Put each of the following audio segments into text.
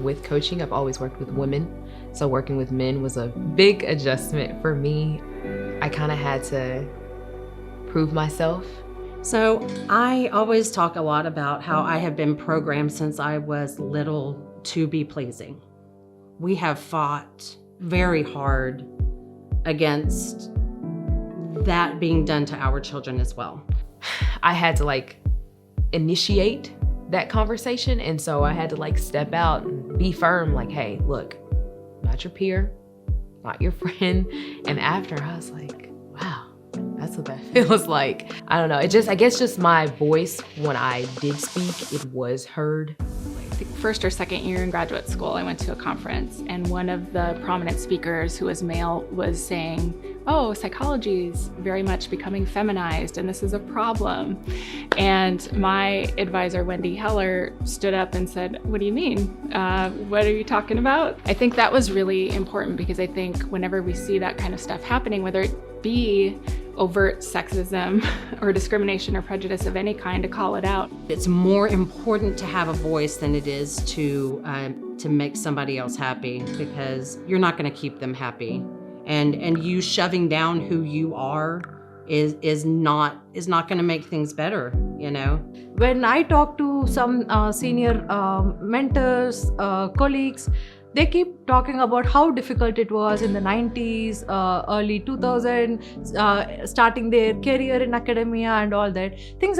with coaching. I've always worked with women, so working with men was a big adjustment for me. I kind of had to prove myself. So I always talk a lot about how I have been programmed since I was little to be pleasing. We have fought very hard against that being done to our children as well. I had to initiate that conversation, and so I had to step out and be firm, hey, look, not your peer, not your friend. And after, I was like, wow, that's what that feels like. I don't know, I guess just my voice when I did speak, it was heard. First or second year in graduate school, I went to a conference, and one of the prominent speakers who was male was saying, oh, psychology is very much becoming feminized and this is a problem. And my advisor, Wendy Heller, stood up and said, what do you mean? What are you talking about? I think that was really important because I think whenever we see that kind of stuff happening, whether it be overt sexism or discrimination or prejudice of any kind, to call it out. It's more important to have a voice than it is to make somebody else happy, because you're not going to keep them happy, and you shoving down who you are is not going to make things better. When I talk to some senior mentors, colleagues, they keep talking about how difficult it was in the 90s, early 2000s, starting their career in academia and all that. Things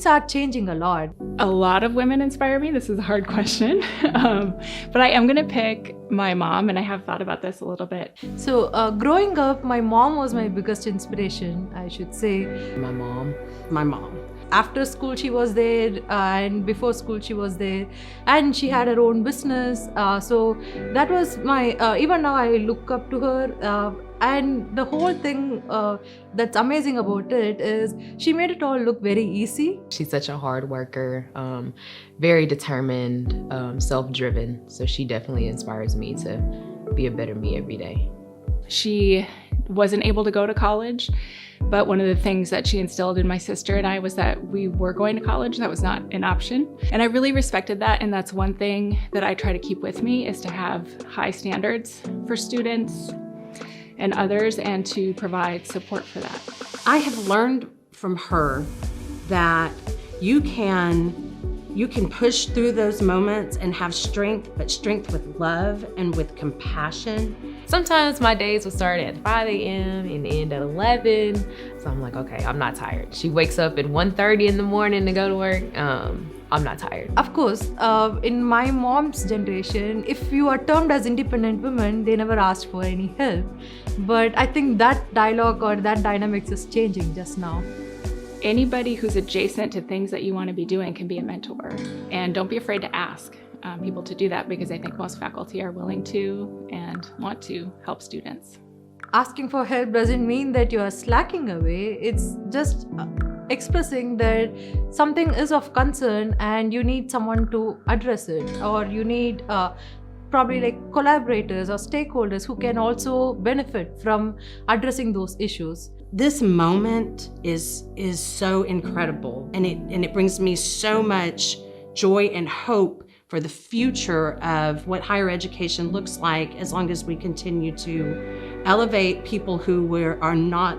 are changing a lot. A lot of women inspire me. This is a hard question, but I am going to pick my mom, and I have thought about this a little bit. So growing up, my mom was my biggest inspiration, I should say. My mom. After school she was there, and before school she was there, and she had her own business. So that was my, even now I look up to her, and the whole thing that's amazing about it is she made it all look very easy. She's such a hard worker, very determined, self-driven. So she definitely inspires me to be a better me every day. She wasn't able to go to college, but one of the things that she instilled in my sister and I was that we were going to college. That was not an option. And I really respected that. And that's one thing that I try to keep with me, is to have high standards for students and others, and to provide support for that. I have learned from her that you can push through those moments and have strength, but strength with love and with compassion. Sometimes my days will start at 5 a.m. and end at 11. So I'm like, okay, I'm not tired. She wakes up at 1:30 in the morning to go to work. I'm not tired. Of course, in my mom's generation, if you are termed as independent women, they never asked for any help. But I think that dialogue or that dynamics is changing just now. Anybody who's adjacent to things that you want to be doing can be a mentor. And don't be afraid to ask people to do that, because I think most faculty are willing to and want to help students. Asking for help doesn't mean that you are slacking away. It's just expressing that something is of concern and you need someone to address it, or you need probably collaborators or stakeholders who can also benefit from addressing those issues. This moment is so incredible, and it brings me so much joy and hope for the future of what higher education looks like, as long as we continue to elevate people who are not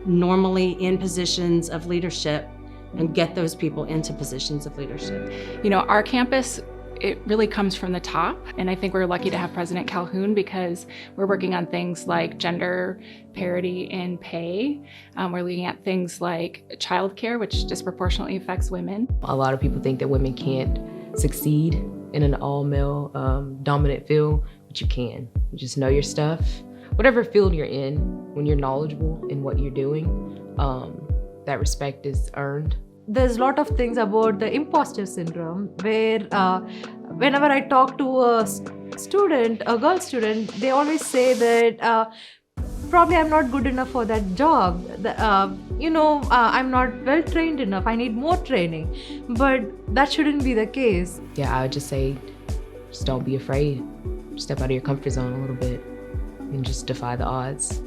normally in positions of leadership and get those people into positions of leadership. Our campus, it really comes from the top, and I think we're lucky to have President Calhoun, because we're working on things like gender parity in pay. We're looking at things like childcare, which disproportionately affects women. A lot of people think that women can't succeed in an all-male dominant field, but you can. You just know your stuff. Whatever field you're in, when you're knowledgeable in what you're doing, that respect is earned. There's a lot of things about the imposter syndrome, where whenever I talk to a student, a girl student, they always say that probably I'm not good enough for that job. I'm not well trained enough. I need more training. But that shouldn't be the case. Yeah, I would just say, just don't be afraid. Step out of your comfort zone a little bit and just defy the odds.